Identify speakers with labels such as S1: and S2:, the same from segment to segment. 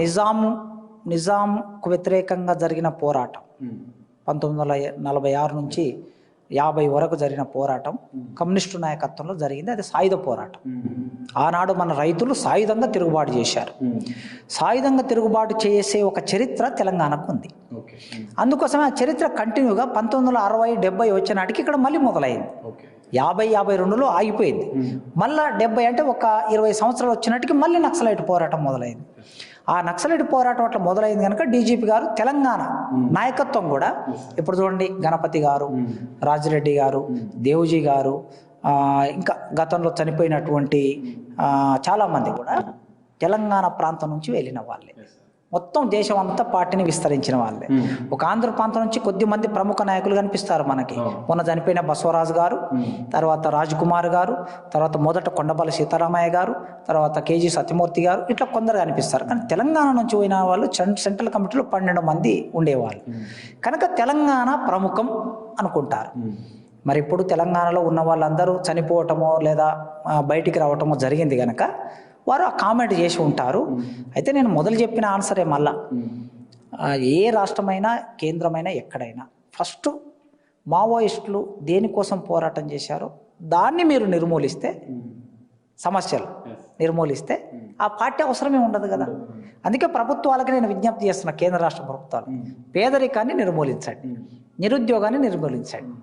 S1: నిజాంకు వ్యతిరేకంగా జరిగిన పోరాటం 1946 నుంచి 50 వరకు జరిగిన పోరాటం కమ్యూనిస్టు నాయకత్వంలో జరిగింది. అది సాయుధ పోరాటం. ఆనాడు మన రైతులు సాయుధంగా తిరుగుబాటు చేశారు. సాయుధంగా తిరుగుబాటు చేసే ఒక చరిత్ర తెలంగాణకు ఉంది. అందుకోసమే ఆ చరిత్ర కంటిన్యూగా 1960, 70 వచ్చే నాటికి ఇక్కడ మళ్ళీ మొదలైంది. 50, 52లో ఆగిపోయింది. మళ్ళీ 70 అంటే ఒక 20 సంవత్సరాలు వచ్చినట్టుకి మళ్ళీ నక్సలైట్ పోరాటం మొదలైంది. ఆ నక్సలైట్ పోరాటం అట్లా మొదలైంది కనుక డీజీపీ గారు తెలంగాణ నాయకత్వం కూడా ఇప్పుడు చూడండి, గణపతి గారు, రాజిరెడ్డి గారు, దేవుజీ గారు, ఇంకా గతంలో చనిపోయినటువంటి చాలామంది కూడా తెలంగాణ ప్రాంతం నుంచి వెళ్ళిన వాళ్ళే. మొత్తం దేశం అంతా పార్టీని విస్తరించిన వాళ్ళే. ఒక ఆంధ్ర ప్రాంతం నుంచి కొద్దిమంది ప్రముఖ నాయకులు కనిపిస్తారు మనకి. మొన్న చనిపోయిన బసవరాజు గారు, తర్వాత రాజ్కుమార్ గారు, తర్వాత మొదట కొండపల్లి సీతారామయ్య గారు, తర్వాత కేజీ సత్యమూర్తి గారు, ఇట్లా కొందరు కనిపిస్తారు. కానీ తెలంగాణ నుంచి పోయిన వాళ్ళు సెంట్రల్ కమిటీలో 12 మంది ఉండేవాళ్ళు కనుక తెలంగాణ ప్రముఖం అనుకుంటారు. మరి ఇప్పుడు తెలంగాణలో ఉన్న వాళ్ళందరూ చనిపోవటమో లేదా బయటికి రావటమో జరిగింది కనుక వారు ఆ కామెంట్ చేసి ఉంటారు. అయితే నేను మొదలు చెప్పిన ఆన్సరే మళ్ళా, ఏ రాష్ట్రమైనా కేంద్రమైనా ఎక్కడైనా ఫస్ట్ మావోయిస్టులు దేనికోసం పోరాటం చేశారో దాన్ని మీరు నిర్మూలిస్తే, సమస్యలు నిర్మూలిస్తే ఆ పార్టీ అవసరమే ఉండదు కదా. అందుకే ప్రభుత్వాలకి నేను విజ్ఞప్తి చేస్తున్నా, కేంద్ర రాష్ట్ర ప్రభుత్వాలు పేదరికాన్ని నిర్మూలించండి, నిరుద్యోగాన్ని నిర్మూలించండి,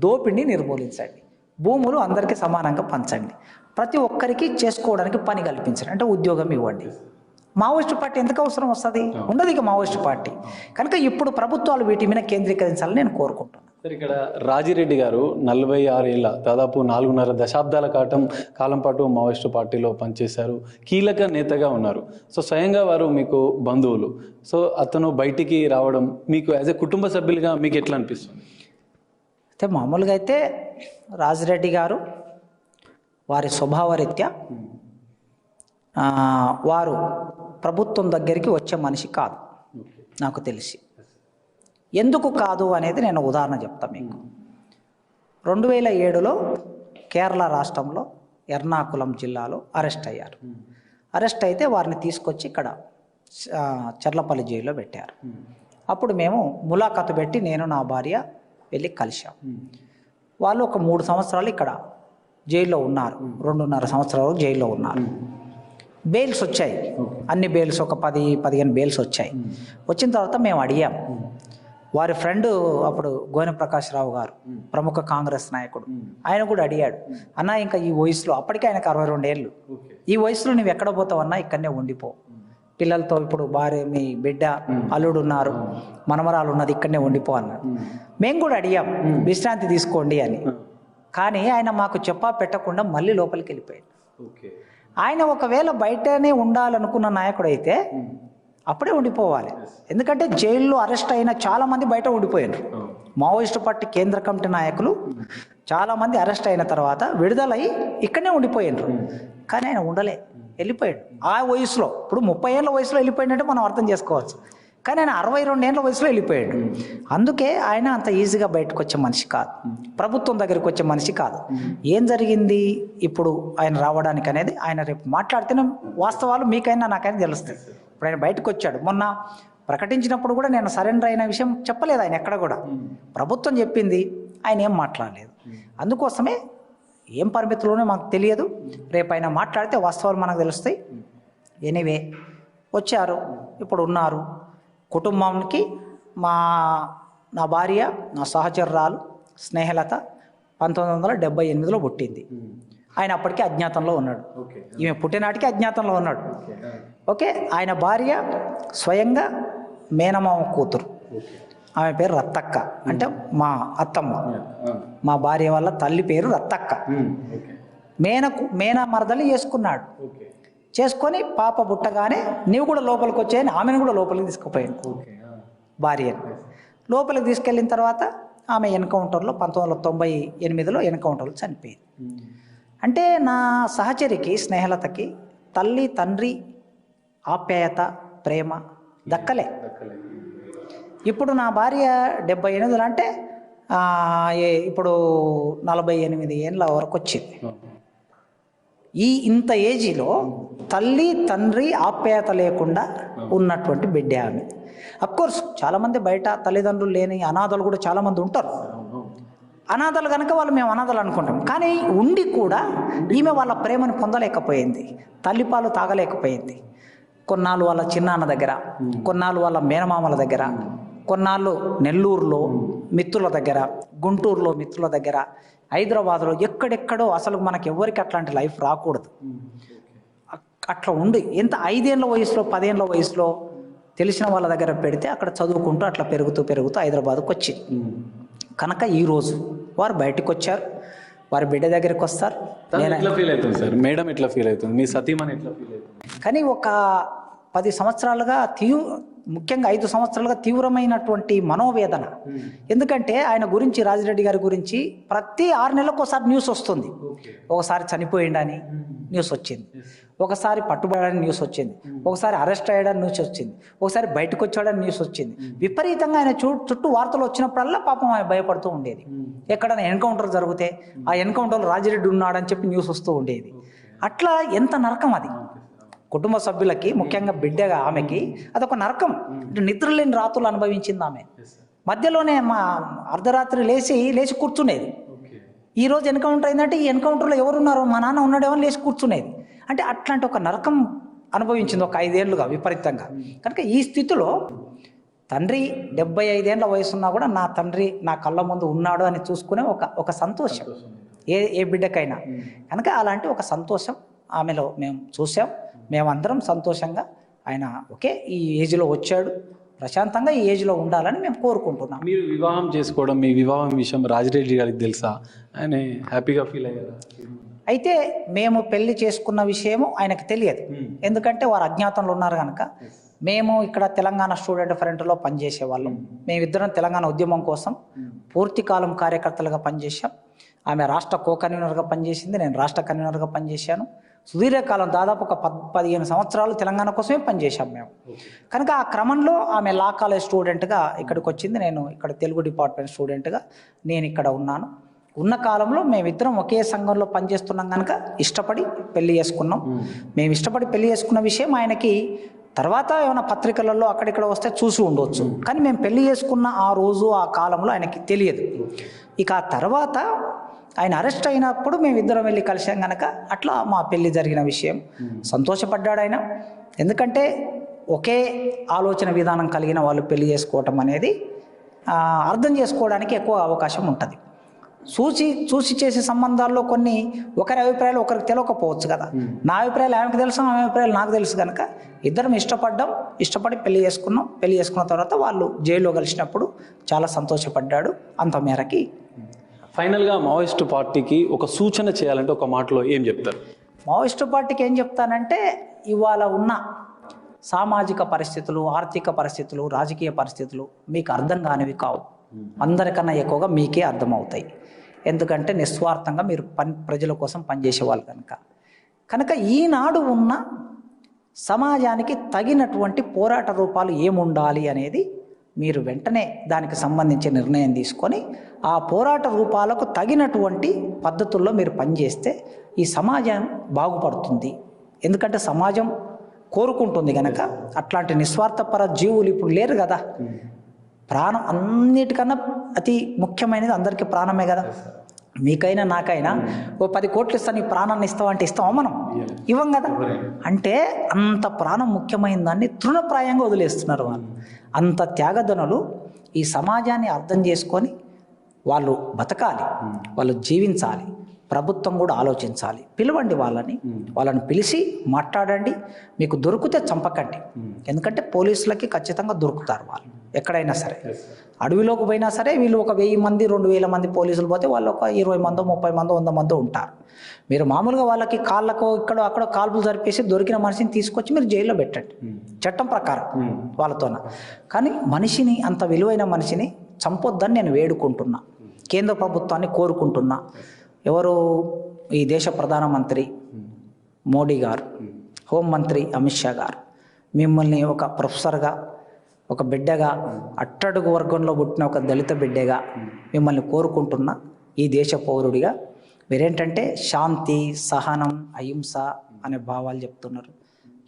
S1: దోపిడిని నిర్మూలించండి, భూములు అందరికీ సమానంగా పంచండి, ప్రతి ఒక్కరికి చేసుకోవడానికి పని కల్పించండి, అంటే ఉద్యోగం ఇవ్వండి. మావోయిస్టు పార్టీ ఎందుకు అవసరం వస్తుంది? ఉండదు ఇక మావోయిస్టు పార్టీ. కనుక ఇప్పుడు ప్రభుత్వాలు వీటి మీద కేంద్రీకరించాలని నేను కోరుకుంటున్నాను.
S2: సార్, ఇక్కడ రాజిరెడ్డి గారు 46 ఏళ్ళ, దాదాపు 4.5 దశాబ్దాల కాలం పాటు మావోయిస్టు పార్టీలో పనిచేశారు, కీలక నేతగా ఉన్నారు. సో స్వయంగా వారు మీకు బంధువులు. సో అతను బయటికి రావడం మీకు యాజ్ ఎ కుటుంబ సభ్యులుగా మీకు ఎట్లా అనిపిస్తుంది?
S1: అయితే మామూలుగా అయితే రాజిరెడ్డి గారు వారి స్వభావరీత్యా వారు ప్రభుత్వం దగ్గరికి వచ్చే మనిషి కాదు నాకు తెలిసి. ఎందుకు కాదు అనేది నేను ఉదాహరణ చెప్తాను మీకు. 2007లో కేరళ రాష్ట్రంలో ఎర్నాకుళం జిల్లాలో అరెస్ట్ అయ్యారు. అరెస్ట్ అయితే వారిని తీసుకొచ్చి ఇక్కడ చర్లపల్లి జైల్లో పెట్టారు. అప్పుడు మేము ములాఖాతు పెట్టి నేను నా భార్య వెళ్ళి కలిశాం. వాళ్ళు ఒక 3 సంవత్సరాలు ఇక్కడ జైల్లో ఉన్నారు, 2.5 సంవత్సరాలు జైల్లో ఉన్నారు. బెయిల్స్ వచ్చాయి, అన్ని బెయిల్స్ ఒక 10-15 బెయిల్స్ వచ్చాయి. వచ్చిన తర్వాత మేము అడిగాం, వారి ఫ్రెండ్ అప్పుడు గోనె ప్రకాష్ రావు గారు, ప్రముఖ కాంగ్రెస్ నాయకుడు, ఆయన కూడా అడిగాడు, అన్నా ఇంకా ఈ వయసులో, అప్పటికే ఆయనకు 62 ఏళ్ళు, ఈ వయసులో నువ్వు ఎక్కడ పోతావన్నా ఇక్కడనే ఉండిపో, పిల్లలతో, ఇప్పుడు భార్య, మీ బిడ్డ, అల్లుడు ఉన్నారు, మనమరాలు ఉన్నది, ఇక్కడనే ఉండిపో అన్నాడు. మేము కూడా అడిగాం విశ్రాంతి తీసుకోండి అని. కానీ ఆయన మాకు చెప్పా పెట్టకుండా మళ్ళీ లోపలికి వెళ్ళిపోయాడు. ఆయన ఒకవేళ బయటనే ఉండాలనుకున్న నాయకుడైతే అప్పుడే ఉండిపోవాలి. ఎందుకంటే జైల్లో అరెస్ట్ అయిన చాలామంది బయట ఉండిపోయారు. మావోయిస్టు పార్టీ కేంద్ర కమిటీ నాయకులు చాలామంది అరెస్ట్ అయిన తర్వాత విడుదలై ఇక్కడనే ఉండిపోయారు. కానీ ఆయన ఉండలే, వెళ్ళిపోయాడు. ఆ వయసులో, ఇప్పుడు 30 ఏళ్ళ వయసులో వెళ్ళిపోయినట్టు మనం అర్థం చేసుకోవచ్చు. కానీ ఆయన 62 ఏళ్ళ వయసులో వెళ్ళిపోయాడు. అందుకే ఆయన అంత ఈజీగా బయటకు వచ్చే మనిషి కాదు, ప్రభుత్వం దగ్గరికి వచ్చే మనిషి కాదు. ఏం జరిగింది ఇప్పుడు ఆయన రావడానికి అనేది ఆయన రేపు మాట్లాడితేనే వాస్తవాలు మీకైనా నాకైనా తెలుస్తాయి. ఇప్పుడు ఆయన బయటకు వచ్చాడు, మొన్న ప్రకటించినప్పుడు కూడా నేను సరెండర్ అయిన విషయం చెప్పలేదు ఆయన ఎక్కడ కూడా. ప్రభుత్వం చెప్పింది, ఆయన ఏం మాట్లాడలేదు. అందుకోసమే ఏం పరిమితుల్లోనే మాకు తెలియదు, రేపు ఆయన మాట్లాడితే వాస్తవాలు మనకు తెలుస్తాయి. ఎనీవే వచ్చారు, ఇప్పుడు ఉన్నారు. కుటుంబానికి నా భార్య, నా సహచరురాలు స్నేహలత 1978లో పుట్టింది. ఆయన అప్పటికే అజ్ఞాతంలో ఉన్నాడు, ఈమె పుట్టినాటికి అజ్ఞాతంలో ఉన్నాడు. ఓకే, ఆయన భార్య స్వయంగా మేనమామ కూతురు, ఆమె పేరు రత్తక్క, అంటే మా అత్తమ్మ. మా భార్య వాళ్ళ తల్లి పేరు రత్తక్క. మేన మరదలు చేసుకున్నాడు. చేసుకొని పాప పుట్టగానే నీవు కూడా లోపలికి వచ్చాయని ఆమెను కూడా లోపలికి తీసుకుపోయాను. భార్యను లోపలికి తీసుకెళ్ళిన తర్వాత ఆమె ఎన్కౌంటర్లో 1998లో ఎన్కౌంటర్లో చనిపోయింది. అంటే నా సహచరికి స్నేహలతకి తల్లి తండ్రి ఆప్యాయత ప్రేమ దక్కలే. ఇప్పుడు నా భార్య 78 అంటే ఇప్పుడు 48 ఏళ్ళ వరకు వచ్చింది. ఇంత ఏజీలో తల్లి తండ్రి ఆప్యాయత లేకుండా ఉన్నటువంటి బిడ్డ ఆమె. అఫ్కోర్స్ చాలామంది బయట తల్లిదండ్రులు లేని అనాథలు కూడా చాలామంది ఉంటారు. అనాథలు కనుక వాళ్ళు మేము అనాథలు అనుకుంటాం. కానీ ఉండి కూడా ఈమె వాళ్ళ ప్రేమను పొందలేకపోయింది, తల్లిపాలు తాగలేకపోయింది. కొన్నాళ్ళు వాళ్ళ చిన్నాన్న దగ్గర, కొన్నాళ్ళు వాళ్ళ మేనమామల దగ్గర, కొన్నాళ్ళు నెల్లూరులో మిత్రుల దగ్గర, గుంటూరులో మిత్రుల దగ్గర, హైదరాబాద్లో ఎక్కడెక్కడో. అసలు మనకి ఎవరికి అట్లాంటి లైఫ్ రాకూడదు. అట్లా ఉండి ఎంత 5 ఏళ్ళ వయసులో 10 ఏళ్ళ వయసులో తెలిసిన వాళ్ళ దగ్గర పెడితే అక్కడ చదువుకుంటూ అట్లా పెరుగుతూ హైదరాబాద్కి వచ్చింది. కనుక ఈరోజు వారు బయటకు వచ్చారు, వారి బిడ్డ దగ్గరికి వస్తారు.
S2: ఎట్లా ఫీల్ అవుతుంది సార్? మేడం ఎట్లా ఫీల్ అవుతుంది? మీ సతీమణి ఎట్లా ఫీల్ అవుతుంది?
S1: కానీ ఒక 10 సంవత్సరాలుగా ముఖ్యంగా 5 సంవత్సరాలుగా తీవ్రమైనటువంటి మనోవేదన. ఎందుకంటే ఆయన గురించి, రాజిరెడ్డి గారి గురించి ప్రతి 6 నెలలకు ఒకసారి న్యూస్ వస్తుంది. ఒకసారి చనిపోయిండని న్యూస్ వచ్చింది, ఒకసారి పట్టుబడని న్యూస్ వచ్చింది, ఒకసారి అరెస్ట్ అయ్యాడని న్యూస్ వచ్చింది, ఒకసారి బయటకు వచ్చాడని న్యూస్ వచ్చింది. విపరీతంగా ఆయన చుట్టూ వార్తలు వచ్చినప్పుడల్లా పాపం ఆయన భయపడుతూ ఉండేది. ఎక్కడైనా ఎన్కౌంటర్ జరిగితే ఆ ఎన్కౌంటర్లో రాజిరెడ్డి ఉన్నాడని చెప్పి న్యూస్ వస్తూ ఉండేది. అట్లా ఎంత నరకం అది కుటుంబ సభ్యులకి, ముఖ్యంగా బిడ్డగా ఆమెకి అదొక నరకం. అంటే నిద్రలేని రాత్రులు అనుభవించింది ఆమె. మధ్యలోనే మా అర్ధరాత్రి లేచి కూర్చునేది. ఈరోజు ఎన్కౌంటర్ అయిందంటే ఈ ఎన్కౌంటర్లో ఎవరున్నారో, మా నాన్న ఉన్నాడేమో లేచి కూర్చునేది. అంటే అట్లాంటి ఒక నరకం అనుభవించింది ఒక 5 ఏళ్ళుగా విపరీతంగా. కనుక ఈ స్థితిలో తండ్రి 75 ఏళ్ళ వయసున్నా కూడా నా తండ్రి నా కళ్ళ ముందు ఉన్నాడు అని చూసుకునే ఒక సంతోషం ఏ బిడ్డకైనా. కనుక అలాంటి ఒక సంతోషం ఆమెలో మేము చూసాం. మేమందరం సంతోషంగా ఆయన ఈ ఏజ్లో వచ్చాడు, ప్రశాంతంగా ఈ ఏజ్లో ఉండాలని మేము కోరుకుంటున్నాం.
S2: మీరు వివాహం చేసుకోవడం, మీ వివాహం విషయం రాజిరెడ్డి గారికి తెలుసా? ఆయన హ్యాపీగా ఫీల్ అయ్యారా?
S1: అయితే మేము పెళ్లి చేసుకున్న విషయము ఆయనకు తెలియదు. ఎందుకంటే వారు అజ్ఞాతంలో ఉన్నారు కనుక. మేము ఇక్కడ తెలంగాణ స్టూడెంట్ ఫ్రంట్లో పనిచేసేవాళ్ళం. మేమిద్దరం తెలంగాణ ఉద్యమం కోసం పూర్తి కాలం కార్యకర్తలుగా పనిచేసాం. ఆమె రాష్ట్ర కన్వీనర్గా పనిచేసింది, నేను రాష్ట్ర కన్వీనర్గా పనిచేశాను. సుదీర్ఘకాలం దాదాపు ఒక 15 సంవత్సరాలు తెలంగాణ కోసమే పనిచేశాం మేము. కనుక ఆ క్రమంలో ఆమె లా కాలేజ్ స్టూడెంట్గా ఇక్కడికి వచ్చింది, నేను ఇక్కడ తెలుగు డిపార్ట్మెంట్ స్టూడెంట్గా నేను ఇక్కడ ఉన్నాను. ఉన్న కాలంలో మేమిద్దరం ఒకే సంఘంలో పనిచేస్తున్నాం కనుక ఇష్టపడి పెళ్లి చేసుకున్నాం. మేము ఇష్టపడి పెళ్లి చేసుకున్న విషయం ఆయనకి తర్వాత ఏమైనా పత్రికలలో అక్కడిక్కడ వస్తే చూసి ఉండవచ్చు. కానీ మేము పెళ్లి చేసుకున్న ఆ రోజు ఆ కాలంలో ఆయనకి తెలియదు. ఇక ఆ తర్వాత ఆయన అరెస్ట్ అయినప్పుడు మేమిద్దరం వెళ్ళి కలిసాం కనుక అట్లా మా పెళ్లి జరిగిన విషయం సంతోషపడ్డాడు ఆయన. ఎందుకంటే ఒకే ఆలోచన విధానం కలిగిన వాళ్ళు పెళ్లి చేసుకోవటం అనేది అర్థం చేసుకోవడానికి ఎక్కువ అవకాశం ఉంటుంది. చూసి చేసే సంబంధాల్లో కొన్ని ఒకరి అభిప్రాయాలు ఒకరికి తెలియకపోవచ్చు కదా. నా అభిప్రాయాలు ఆమెకు తెలుసు, ఆమె అభిప్రాయాలు నాకు తెలుసు కనుక ఇద్దరం ఇష్టపడి పెళ్లి చేసుకున్నాం. పెళ్లి చేసుకున్న తర్వాత వాళ్ళు జైల్లో కలిసినప్పుడు చాలా సంతోషపడ్డాడు. అంత మేరకి
S2: ఫైనల్గా మావోయిస్టు పార్టీకి ఒక సూచన చేయాలంటే ఒక మాటలో ఏం చెప్తారు?
S1: మావోయిస్టు పార్టీకి ఏం చెప్తానంటే, ఇవాళ ఉన్న సామాజిక పరిస్థితులు, ఆర్థిక పరిస్థితులు, రాజకీయ పరిస్థితులు మీకు అర్థం కానివి కావు. అందరికన్నా ఎక్కువగా మీకే అర్థమవుతాయి. ఎందుకంటే నిస్వార్థంగా మీరు ప్రజల కోసం పనిచేసే వాళ్ళు కనుక ఈనాడు ఉన్న సమాజానికి తగినటువంటి పోరాట రూపాలు ఏముండాలి అనేది మీరు వెంటనే దానికి సంబంధించి నిర్ణయం తీసుకొని ఆ పోరాట రూపాలకు తగినటువంటి పద్ధతుల్లో మీరు పనిచేస్తే ఈ సమాజం బాగుపడుతుంది. ఎందుకంటే సమాజం కోరుకుంటుంది కనుక. అట్లాంటి నిస్వార్థపర జీవులు ఇప్పుడు లేరు కదా. ప్రాణం అన్నిటికన్నా అతి ముఖ్యమైనది అందరికీ ప్రాణమే కదా. మీకైనా నాకైనా ఓ 10 కోట్లు ఇస్తా, నీ ప్రాణాన్ని ఇస్తావంటే ఇస్తామా? మనం ఇవ్వం కదా. అంటే అంత ప్రాణం ముఖ్యమైన దాన్ని తృణప్రాయంగా వదిలేస్తున్నారు వాళ్ళు. అంత త్యాగధనులు ఈ సమాజాన్ని అర్థం చేసుకొని వాళ్ళు బతకాలి, వాళ్ళు జీవించాలి. ప్రభుత్వం కూడా ఆలోచించాలి. పిలవండి వాళ్ళని పిలిచి మాట్లాడండి. మీకు దొరికితే చంపకండి. ఎందుకంటే పోలీసులకి ఖచ్చితంగా దొరుకుతారు వాళ్ళు ఎక్కడైనా సరే. అడవిలోకి పోయినా సరే వీళ్ళు ఒక 1000 మంది 2000 మంది పోలీసులు పోతే వాళ్ళు ఒక 20 మందో 30 మందో 100 మందో ఉంటారు. మీరు మామూలుగా వాళ్ళకి కాళ్ళకో ఇక్కడో అక్కడో కాల్పులు జరిపేసి దొరికిన మనిషిని తీసుకొచ్చి మీరు జైల్లో పెట్టండి చట్టం ప్రకారం వాళ్ళతోన. కానీ మనిషిని, అంత విలువైన మనిషిని చంపొద్దని నేను వేడుకుంటున్నా, కేంద్ర ప్రభుత్వాన్ని కోరుకుంటున్నా. ఎవరు ఈ దేశ ప్రధానమంత్రి మోడీ గారు, హోంమంత్రి అమిత్ షా గారు మిమ్మల్ని ఒక ప్రొఫెసర్గా, ఒక బిడ్డగా, అట్టడుగు వర్గంలో పుట్టిన ఒక దళిత బిడ్డగా మిమ్మల్ని కోరుకుంటున్నా. ఈ దేశ పౌరుడిగా మీరేంటంటే శాంతి, సహనం, అహింస అనే భావాలు చెప్తున్నారు.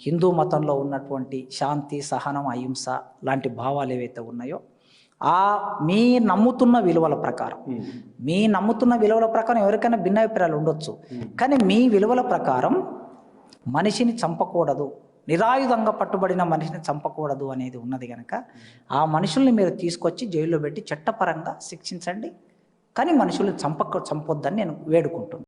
S1: హిందూ మతంలో ఉన్నటువంటి శాంతి, సహనం, అహింస లాంటి భావాలు ఏవైతే ఉన్నాయో మీ నమ్ముతున్న విలువల ప్రకారం ఎవరికైనా భిన్నాభిప్రాయాలు ఉండొచ్చు, కానీ మీ విలువల ప్రకారం మనిషిని చంపకూడదు, నిరాయుధంగా పట్టుబడిన మనిషిని చంపకూడదు అనేది ఉన్నది కనుక ఆ మనుషుల్ని మీరు తీసుకొచ్చి జైల్లో పెట్టి చట్టపరంగా శిక్షించండి, కానీ మనుషుల్ని చంపొద్దని నేను వేడుకుంటున్నాను.